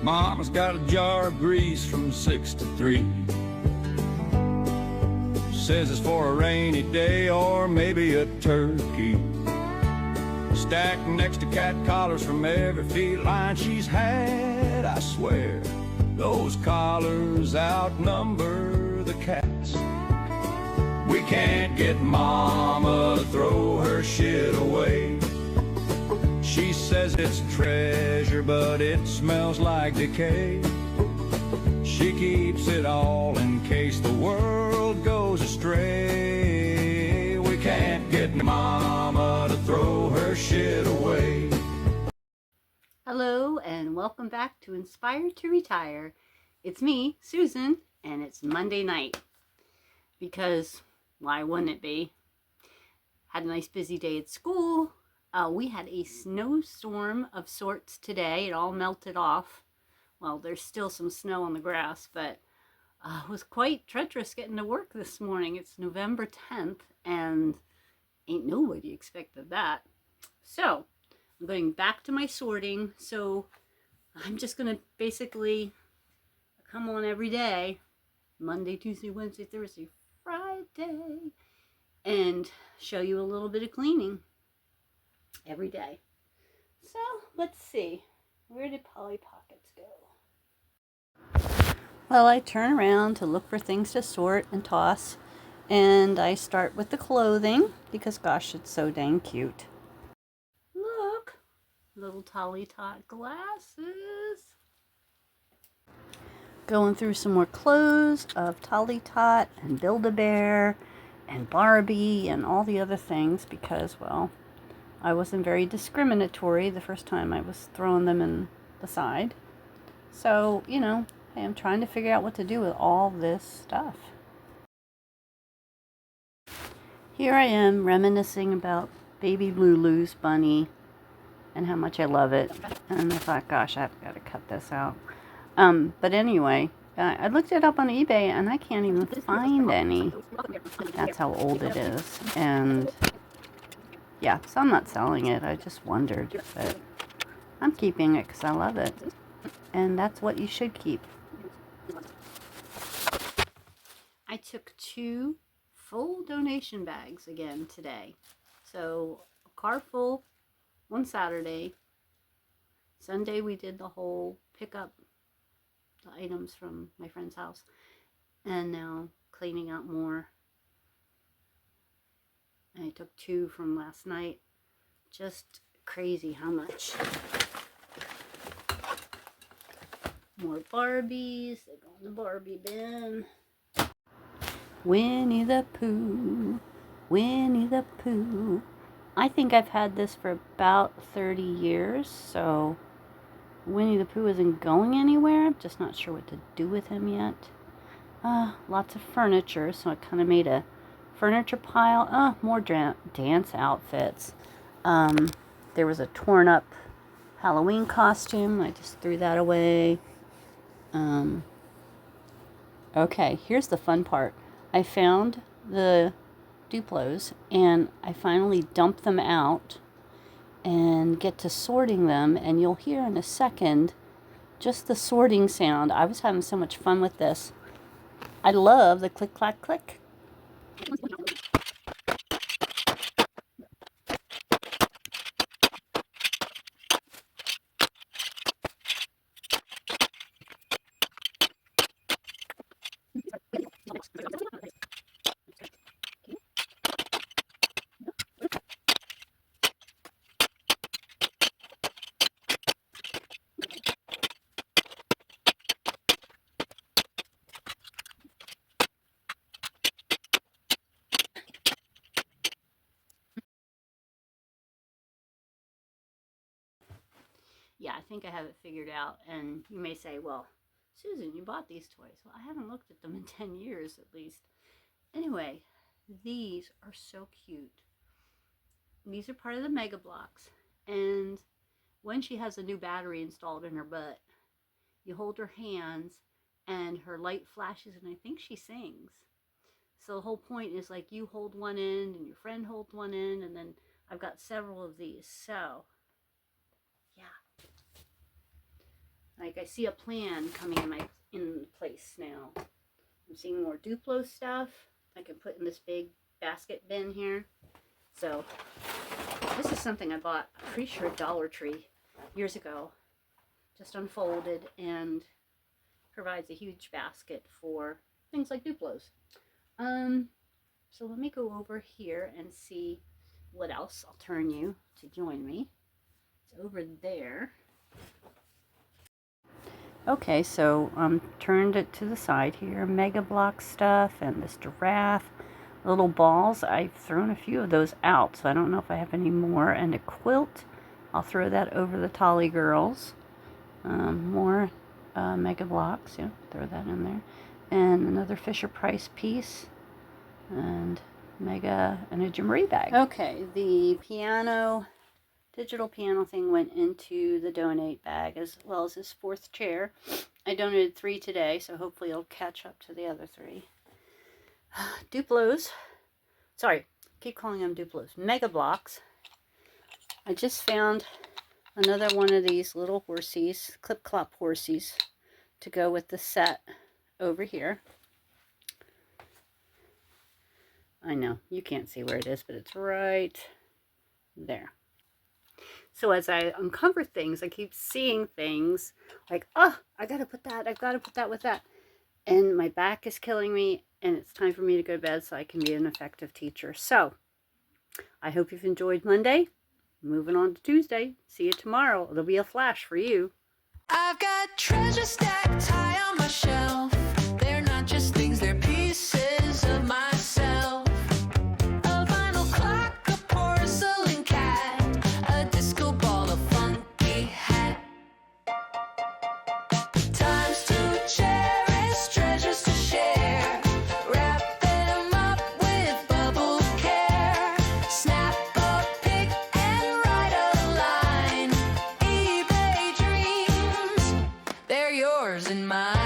Mama's got a jar of grease from 6 to 3. Says it's for a rainy day or maybe a turkey. Stacked next to cat collars from every feline she's had. I swear, those collars outnumber the cats. We can't get Mama to throw her shit away. She says it's treasure, but it smells like decay. She keeps it all in case the world goes astray. We can't get Mama to throw her shit away. Hello and welcome back to Inspired to Retire. It's me, Susan, and it's Monday night. Because, why wouldn't it be? Had a nice busy day at school. We had a snowstorm of sorts today. It all melted off. Well, there's still some snow on the grass, but it was quite treacherous getting to work this morning. It's November 10th, and ain't nobody expected that. So, I'm going back to my sorting. So, I'm just going to basically come on every day, Monday, Tuesday, Wednesday, Thursday, Friday, and show you a little bit of cleaning every day. So let's see, where did Polly Pockets go? Well, I turn around to look for things to sort and toss, and I start with the clothing because gosh, it's so dang cute. Look, little Tolly Tot glasses. Going through some more clothes of Tolly Tot and Build-A-Bear and Barbie and all the other things because, well, I wasn't very discriminatory the first time I was throwing them in the side. So, you know, hey, I'm trying to figure out what to do with all this stuff. Here I am reminiscing about baby Lulu's bunny and how much I love it. And I thought, gosh, I've got to cut this out. But anyway, I looked it up on eBay and I can't even find any. That's how old it is. And yeah, so I'm not selling it. I just wondered, but I'm keeping it because I love it. And that's what you should keep. I took 2 full donation bags again today. So a car full one Saturday. Sunday we did the whole pickup the items from my friend's house. And now cleaning out more. I took 2 from last night. Just crazy how much. More Barbies. They go in the Barbie bin. Winnie the Pooh. Winnie the Pooh. I think I've had this for about 30 years, so Winnie the Pooh isn't going anywhere. I'm just not sure what to do with him yet. Lots of furniture, so I kind of made a furniture pile. More dance outfits. There was a torn up Halloween costume. I just threw that away. Okay, here's the fun part. I found the Duplos and I finally dumped them out and get to sorting them, and you'll hear in a second just the sorting sound. I was having so much fun with this. I love the click clack click. Yeah, I think I have it figured out. And you may say, well, Susan, you bought these toys. Well, I haven't looked at them in 10 years at least. Anyway, these are so cute. These are part of the Mega Bloks. And when she has a new battery installed in her butt, you hold her hands and her light flashes and I think she sings. So the whole point is like you hold one end and your friend holds one end, and then I've got several of these. So yeah, Like, I see a plan coming in place now. I'm seeing more Duplo stuff I can put in this big basket bin here. So this is something I bought, I'm pretty sure, at Dollar Tree years ago. Just unfolded and provides a huge basket for things like Duplos. So let me go over here and see what else. I'll turn you to join me. It's over there. Okay, so turned it to the side here. Mega Bloks stuff and this giraffe. Little balls. I've thrown a few of those out, so I don't know if I have any more. And a quilt. I'll throw that over the Tolly Girls. More Mega Bloks. Yeah, throw that in there. And another Fisher Price piece. And Mega and a Jimmery bag. Okay, the piano, digital piano thing went into the donate bag, as well as this 4th chair. I donated 3 today, so hopefully it'll catch up to the other 3. Duplos. Sorry, keep calling them Duplos. Mega Bloks. I just found another one of these little horsies, clip-clop horsies, to go with the set over here. I know, you can't see where it is, but it's right there. So as I uncover things, I keep seeing things like, oh, I gotta put that, I've got to put that with that. And my back is killing me, and it's time for me to go to bed so I can be an effective teacher. So I hope you've enjoyed Monday. Moving on to Tuesday. See you tomorrow. There'll be a flash for you. I've got treasure stacked high on my shelf. They're not just things, they're pieces of myself. A vinyl clock, a porcelain cat, a disco ball, a funky hat. Times to cherish, treasures to share. Wrap them up with bubble care. Snap a pic and write a line. eBay dreams, they're yours and mine.